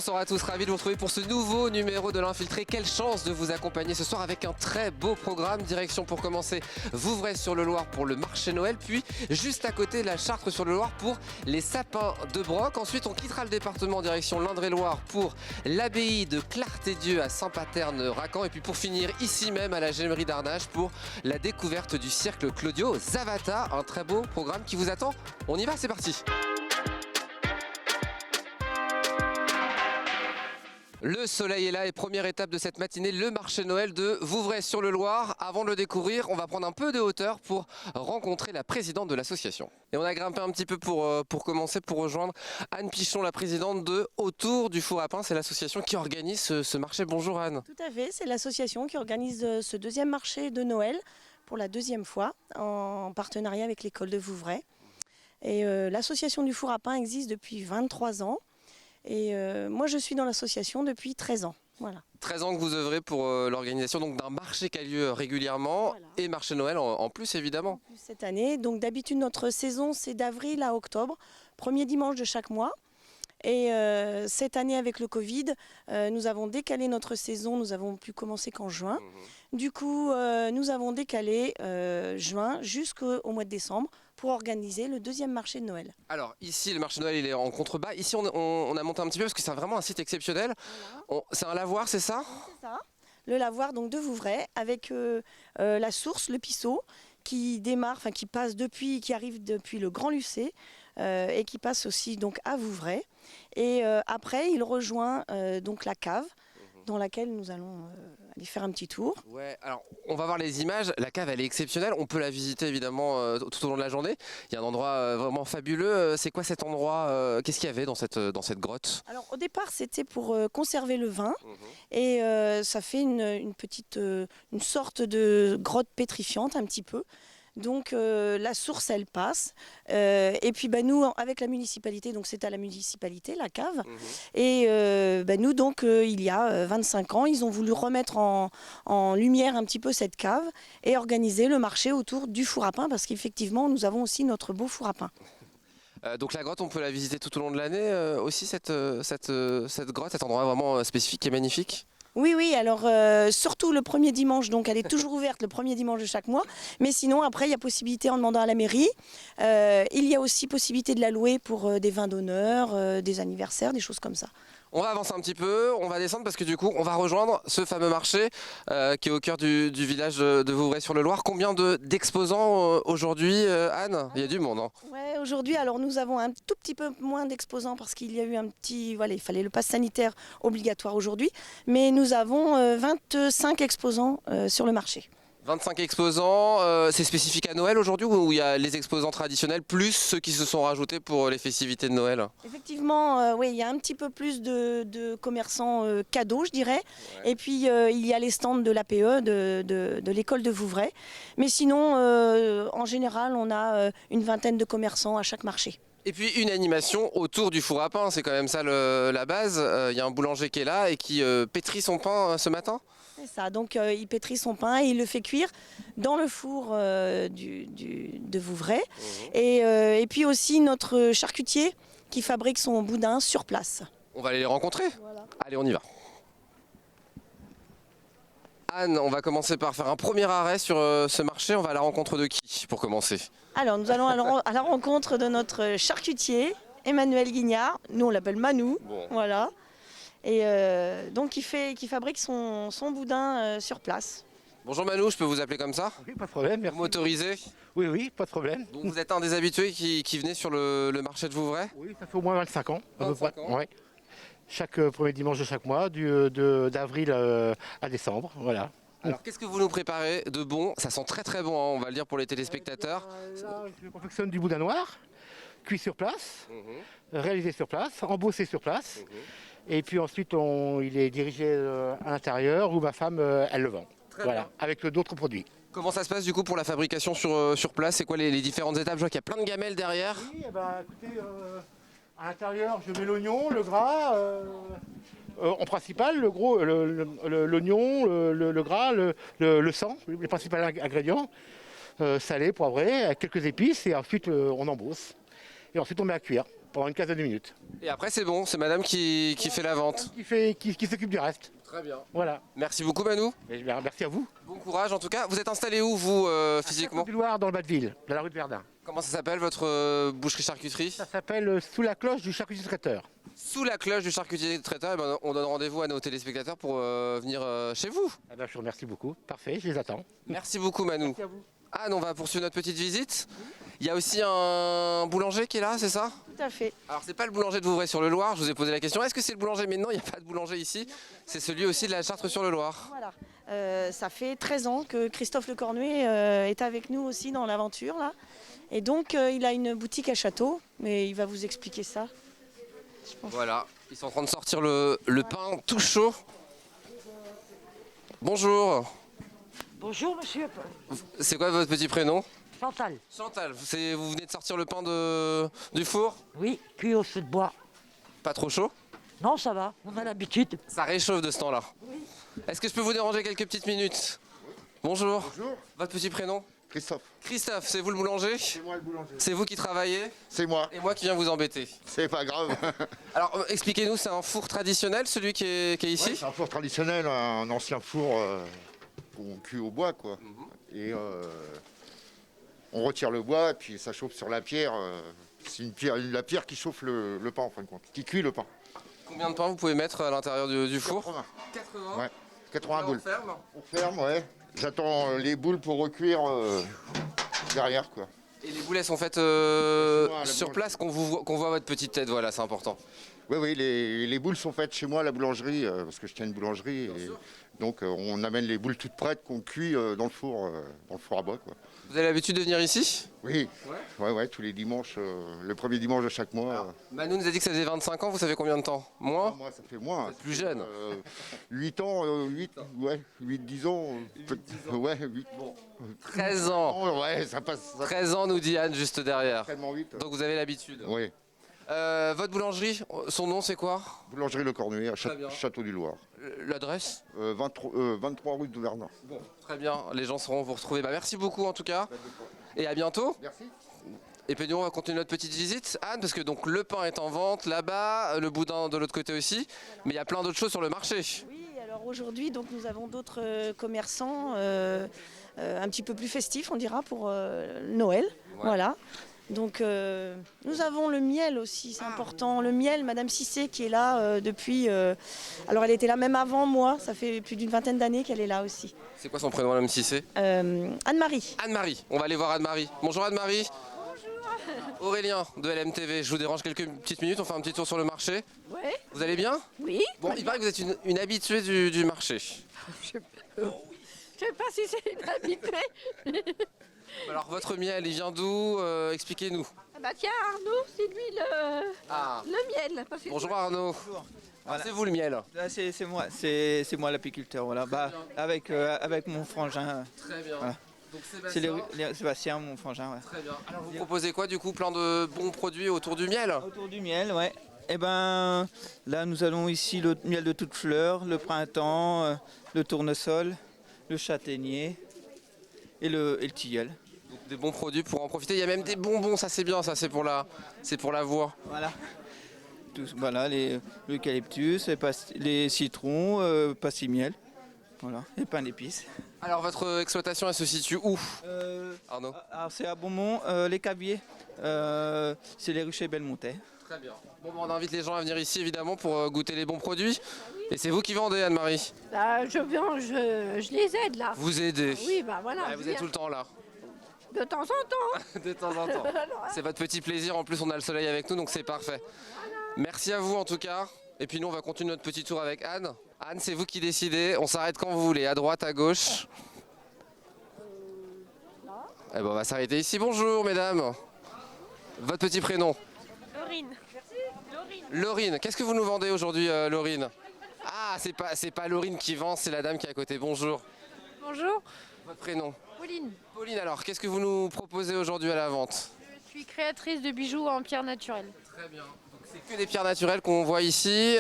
Bonsoir à tous, ravi de vous retrouver pour ce nouveau numéro de l'Infiltré. Quelle chance de vous accompagner ce soir avec un très beau programme. Direction pour commencer Vouvray-sur-le-Loir pour le marché Noël, puis juste à côté la Chartres-sur-le-Loir pour les sapins de Broc. Ensuite on quittera le département en direction l'Indre-et-Loire pour l'abbaye de Clarté-Dieu à Saint-Paterne-Racan. Et puis pour finir ici même à la Gémerie d'Arnage pour la découverte du cirque Claudio Zavata. Un très beau programme qui vous attend. On y va, c'est parti. Le soleil est là et première étape de cette matinée, le marché Noël de Vouvray-sur-le-Loir. Avant de le découvrir, on va prendre un peu de hauteur pour rencontrer la présidente de l'association. Et on a grimpé un petit peu pour commencer, pour rejoindre Anne Pichon, la présidente de Autour du Four à Pain. C'est l'association qui organise ce marché. Bonjour Anne. Tout à fait, c'est l'association qui organise ce deuxième marché de Noël pour la deuxième fois en partenariat avec l'école de Vouvray. Et l'association du Four à Pain existe depuis 23 ans. Et moi, je suis dans l'association depuis 13 ans. Voilà. 13 ans que vous œuvrez pour l'organisation d'un marché qui a lieu régulièrement, voilà. Et marché Noël en plus, évidemment. En plus cette année. Donc d'habitude, notre saison, c'est d'avril à octobre, premier dimanche de chaque mois. Et cette année, avec le Covid, nous avons décalé notre saison. Nous avons pu commencer qu'en juin. Du coup, nous avons décalé juin jusqu'au mois de décembre pour organiser le deuxième marché de Noël. Alors ici, le marché de Noël, il est en contrebas. Ici, on a monté un petit peu parce que c'est vraiment un site exceptionnel. Voilà. C'est un lavoir, c'est ça? C'est ça. Le lavoir donc, de Vouvray avec la source, le pisseau, qui démarre, enfin qui passe depuis, qui arrive depuis le Grand Lucé et qui passe aussi donc à Vouvray. Et après, il rejoint donc la cave dans laquelle nous allons aller faire un petit tour. Ouais, alors on va voir les images. La cave, elle est exceptionnelle. On peut la visiter évidemment tout au long de la journée. Il y a un endroit vraiment fabuleux. C'est quoi cet endroit? Qu'est-ce qu'il y avait dans cette grotte? Alors au départ, c'était pour conserver le vin. Et ça fait une sorte de grotte pétrifiante un petit peu. Donc la source, elle passe. Et puis nous, avec la municipalité, donc c'est à la municipalité, la cave. Et nous, donc, il y a 25 ans, ils ont voulu remettre en lumière un petit peu cette cave et organiser le marché autour du four à pain, parce qu'effectivement, nous avons aussi notre beau four à pain. Donc la grotte, on peut la visiter tout au long de l'année aussi, cette grotte, cet endroit vraiment spécifique et magnifique? Oui, alors surtout le premier dimanche, donc elle est toujours ouverte le premier dimanche de chaque mois, mais sinon après il y a possibilité en demandant à la mairie, il y a aussi possibilité de la louer pour des vins d'honneur, des anniversaires, des choses comme ça. On va avancer un petit peu, on va descendre parce que du coup on va rejoindre ce fameux marché qui est au cœur du village de Vouvray-sur-le-Loir. Combien d'exposants aujourd'hui, Anne? Il y a du monde. Hein. Ouais, aujourd'hui alors nous avons un tout petit peu moins d'exposants parce qu'il y a eu il fallait le pass sanitaire obligatoire aujourd'hui, mais nous avons 25 exposants sur le marché. 25 exposants, c'est spécifique à Noël aujourd'hui ou il y a les exposants traditionnels plus ceux qui se sont rajoutés pour les festivités de Noël? Effectivement, oui, il y a un petit peu plus de commerçants cadeaux, je dirais. Ouais. Et puis il y a les stands de l'APE, de l'école de Vouvray. Mais sinon, en général, on a une vingtaine de commerçants à chaque marché. Et puis une animation autour du four à pain, c'est quand même ça la base. Il y a un boulanger qui est là et qui pétrit son pain ce matin. C'est ça, donc il pétrit son pain et il le fait cuire dans le four de Vouvray. Et puis aussi notre charcutier qui fabrique son boudin sur place. On va aller les rencontrer. Voilà. Allez, on y va. Anne, on va commencer par faire un premier arrêt sur ce marché. On va à la rencontre de qui pour commencer? Alors nous allons à la rencontre de notre charcutier, Emmanuel Guignard. Nous on l'appelle Manou. Bon. Voilà. Et donc qui fabrique son boudin sur place. Bonjour Manou, je peux vous appeler comme ça? Oui, pas de problème, merci. Vous m'autorisez? Oui, pas de problème. Donc vous êtes un des habitués qui venait sur le marché de Vouvray? Oui, ça fait au moins 25 ans. 25 ans. Ouais. Chaque premier dimanche de chaque mois, d'avril à décembre, voilà. Alors qu'est-ce que vous nous préparez de bon? Ça sent très très bon, hein, on va le dire pour les téléspectateurs. Là, je confectionne du boudin noir, cuit sur place, réalisé sur place, embossé sur place. Et puis ensuite, il est dirigé à l'intérieur où ma femme, elle le vend. Voilà, avec d'autres produits. Comment ça se passe du coup pour la fabrication sur place? C'est quoi les différentes étapes? Je vois qu'il y a plein de gamelles derrière. Oui, écoutez, à l'intérieur, je mets l'oignon, le gras, en principal, l'oignon, le gras, le sang, les principaux ingrédients, salé, poivré, avec quelques épices, et ensuite on embosse. Et ensuite on met à cuire. pendant une quinzaine de minutes. Et après c'est bon, c'est madame qui fait la vente. Qui s'occupe du reste. Très bien. Voilà. Merci beaucoup Manu. Et merci à vous. Bon courage en tout cas. Vous êtes installé où vous physiquement? Du Loir dans le bas de ville, dans la rue de Verdun. Comment ça s'appelle votre boucherie-charcuterie? Ça s'appelle Sous la cloche du charcutier traiteur. Sous la cloche du charcutier traiteur, eh ben, on donne rendez-vous à nos téléspectateurs pour venir chez vous. Eh ben, je vous remercie beaucoup. Parfait, je les attends. Merci beaucoup Manu. Merci à vous. Anne, on va poursuivre notre petite visite. Il y a aussi un boulanger qui est là, c'est ça? Tout à fait. Alors c'est pas le boulanger de Vouvray-sur-le-Loir, je vous ai posé la question. Est-ce que c'est le boulanger? Mais non, il n'y a pas de boulanger ici. C'est celui aussi de la Chartres-sur-le-Loir. Voilà. Ça fait 13 ans que Christophe Le Cornuet est avec nous aussi dans l'aventure là. Et donc il a une boutique à Château, mais il va vous expliquer ça. Je pense. Voilà, ils sont en train de sortir le pain tout chaud. Bonjour. Bonjour monsieur, C'est quoi votre petit prénom? Chantal. Chantal, vous venez de sortir le pain du four? Oui, cuit au feu de bois. Pas trop chaud? Non, ça va, on a l'habitude. Ça réchauffe de ce temps-là. Est-ce que je peux vous déranger quelques petites minutes? Bonjour. Bonjour, Votre petit prénom? Christophe. Christophe, c'est vous le boulanger? C'est moi le boulanger. C'est vous qui travaillez? C'est moi, Et moi qui viens vous embêter. c'est pas grave. Alors expliquez-nous, c'est un four traditionnel celui qui est ici? Ouais, c'est un four traditionnel, un ancien four qu'on cuit au bois quoi. Et on retire le bois et puis ça chauffe sur la pierre. C'est la pierre qui chauffe le pain en fin de compte, qui cuit le pain. Combien de pain vous pouvez mettre à l'intérieur du four? 80. 80. Ouais, 80 boules. Ferme. On ferme, ouais. J'attends les boules pour recuire derrière quoi. Et les boules elles sont faites la sur boulangerie. place, qu'on voit votre petite tête, voilà, c'est important. Oui, oui, les boules sont faites chez moi à la boulangerie, parce que je tiens une boulangerie. Et donc on amène les boules toutes prêtes qu'on cuit dans le four à bois. Quoi. Vous avez l'habitude de venir ici? Oui, ouais, tous les dimanches, le premier dimanche de chaque mois. Manu nous a dit que ça faisait 25 ans, vous savez combien de temps? Moins? Moi, ça fait moins. Vous êtes plus jeune. 8 ans, 8-10 ans. Ouais, 8. 13 ans. Ouais, ça passe. 13 ans nous dit Anne juste derrière. Tellement vite. Donc vous avez l'habitude. Oui, Votre boulangerie, son nom c'est quoi? boulangerie Le Cornuet à Très bien. Château du Loir. L'adresse? 23 rue de Verdun. Bon, très bien, les gens sauront vous retrouver. Bah, merci beaucoup en tout cas. Et à bientôt. Merci. Et puis nous on va continuer notre petite visite, Anne, parce que donc le pain est en vente là-bas, le boudin de l'autre côté aussi, mais il y a plein d'autres choses sur le marché. Oui, alors aujourd'hui, donc nous avons d'autres commerçants un petit peu plus festifs, on dira, pour Noël. Voilà. Donc nous avons le miel aussi, c'est important. Le miel, Madame Cissé qui est là depuis... alors elle était là même avant moi, ça fait plus d'une vingtaine d'années qu'elle est là aussi. C'est quoi son prénom, Madame Cissé? Anne-Marie. Anne-Marie, on va aller voir Anne-Marie. Bonjour Anne-Marie. Bonjour. Aurélien de LMTV, je vous dérange quelques petites minutes, on fait un petit tour sur le marché. Ouais, Vous allez bien? oui. Bon, il paraît que vous êtes une habituée du marché. Je sais pas si c'est une habituée. Alors votre miel, il vient d'où? Expliquez-nous. Ah bah tiens Arnaud, c'est lui Ah, le miel. Parce que bonjour Arnaud. Voilà. C'est vous le miel? Là, c'est moi l'apiculteur, voilà. Bah, avec mon frangin. Très bien. Voilà. Donc C'est Sébastien. Sébastien, mon frangin, ouais. Très bien. Alors vous proposez quoi du coup? Plein de bons produits autour du miel? Autour du miel, ouais. Et ben là, nous allons ici le miel de toutes fleurs, le printemps, le tournesol, le châtaignier et le tilleul. Donc, des bons produits pour en profiter. Il y a même des bonbons, ça c'est bien, ça c'est pour la voix. Voilà. Voilà, l'eucalyptus, les citrons, pastis-miel. Voilà, et pain d'épices. Alors votre exploitation elle se situe où, Arnaud? Alors c'est à Beaumont, les Caviers, c'est les ruchers Belmontais. Très bien. Bon, on invite les gens à venir ici évidemment pour goûter les bons produits. Et c'est vous qui vendez, Anne-Marie? Bah, je les aide là. Vous aidez. Oui, bah voilà. Ouais, vous êtes tout le temps là. De temps en temps. De temps en temps. C'est votre petit plaisir. En plus, on a le soleil avec nous, donc c'est parfait. Merci à vous en tout cas. Et puis nous, on va continuer notre petit tour avec Anne. Anne, c'est vous qui décidez. On s'arrête quand vous voulez, à droite, à gauche. Eh ben, on va s'arrêter ici. Bonjour, mesdames. Votre petit prénom? Laurine. Laurine. Qu'est-ce que vous nous vendez aujourd'hui, Laurine? Ah, c'est pas Laurine qui vend, c'est la dame qui est à côté. Bonjour. Bonjour, Votre prénom? Pauline. Pauline, alors, qu'est-ce que vous nous proposez aujourd'hui à la vente? Je suis créatrice de bijoux en pierre naturelle. Très bien. Donc, c'est que des pierres naturelles qu'on voit ici.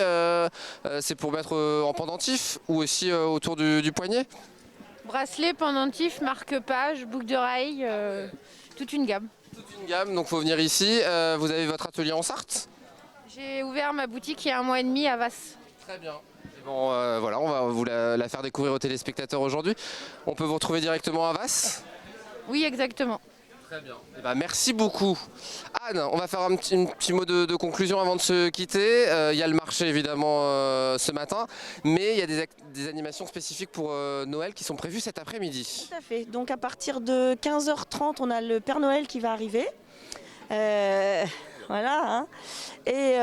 C'est pour mettre en pendentif ou aussi autour du poignet? Bracelet, pendentif, marque-page, boucle d'oreille, toute une gamme. toute une gamme, donc faut venir ici. Vous avez votre atelier en Sarthe? J'ai ouvert ma boutique il y a 1 mois et demi à Vas. Très bien. Et bon, voilà, on va vous la faire découvrir aux téléspectateurs aujourd'hui. On peut vous retrouver directement à Vas? Oui, exactement. Très bien. Eh ben, merci beaucoup. Anne, on va faire un petit mot de conclusion avant de se quitter. Il y a le marché évidemment ce matin, mais il y a des animations spécifiques pour Noël qui sont prévues cet après-midi. Tout à fait. Donc à partir de 15h30, on a le Père Noël qui va arriver. Voilà. Hein. Et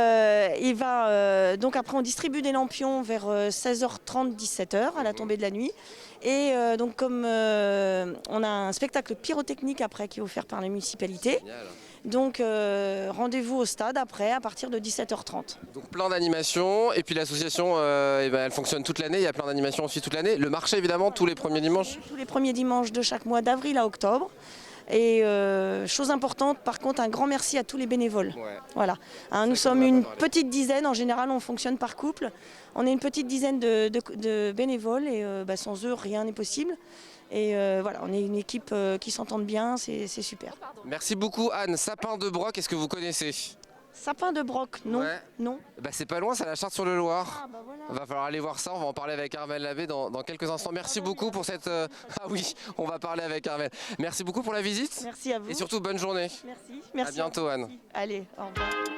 il va donc après on distribue des lampions vers 16h30, 17h à la tombée de la nuit. Et donc comme on a un spectacle pyrotechnique après qui est offert par la municipalité. Génial. Donc rendez-vous au stade après à partir de 17h30. Donc plein d'animations et puis l'association elle fonctionne toute l'année, il y a plein d'animations aussi toute l'année. Le marché évidemment tous les premiers dimanches. Tous les premiers dimanches de chaque mois d'avril à octobre. Et chose importante, par contre, un grand merci à tous les bénévoles. Ouais. Voilà. Hein, nous sommes une petite dizaine, en général on fonctionne par couple. On est une petite dizaine de bénévoles et sans eux rien n'est possible. Et voilà, on est une équipe qui s'entende bien, c'est super. Merci beaucoup Anne. Sapin de Broc, est-ce que vous connaissez? Sapin de Broc, non, Ouais. non. Bah, c'est pas loin, c'est à la Charte-sur-le-Loir. Ah bah voilà. Va falloir aller voir ça, on va en parler avec Armel Labbé dans quelques instants. Merci beaucoup pour cette... Ah oui, on va parler avec Armel. Merci beaucoup pour la visite Merci à vous. et surtout bonne journée. Merci. Merci. À bientôt Anne. Allez, au revoir.